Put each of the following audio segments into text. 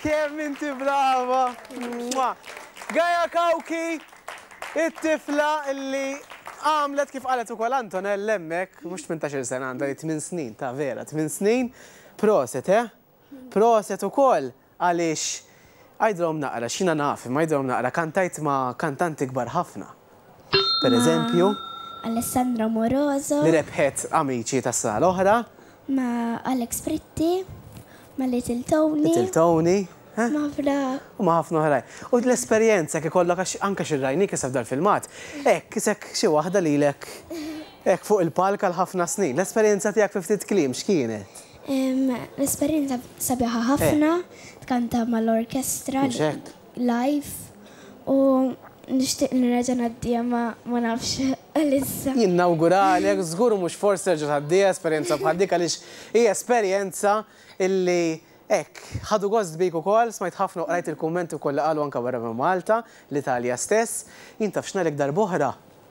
Kemm inti brava! Gaja Kawki, it-tifla illi għamlet kif qalet ukoll Antonella hemmhekk, mhux 18 sena għandha 8 snin, ta' vera, 8 snin. Proset, Proset ukoll għaliex għajdrom naqra, xina naf, ma għajdrom naqra, kantajt ma' kantanti kbar ħafna. Per eżempju, Alessandro Moroso. li rebħet Amici tas-sala oħra. Ma Alex Britti. Ma Little Tony. Little Tony. Ma Fra. U ma ħafna oħraj. U l-esperjenza ki kollok anka xirrajni kisef dal-filmat, kisek xi waħda lilek fuq il-palk għal ħafna snin. L-esperjenza tiegħek fi ftit kliem x'kienet? L-esperjenza sabiħa ħafna, tkanta mal-orkestra live u nixtieq nirreġa' ngħaddija ma nafx għalissa. Jinnawguralek, żgur mhux forsi terġa' tgħaddija esperjenza bħal dik għaliex hija esperjenza illi ħadu gost bik ukoll, smajt ħafna u qrajt il-kummenti wkoll li qalu anke barra minn Malta, l-Italja stess. Jintaf x'nalek darb'oħra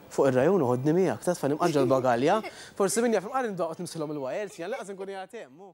fuq ir-rajun u ħodni miegħek, taf nimqaġġel bagalja. Forsi min jaf imqar indoqgħod nimsilhom il-wajers, jan laqas inkun jagħtemmu.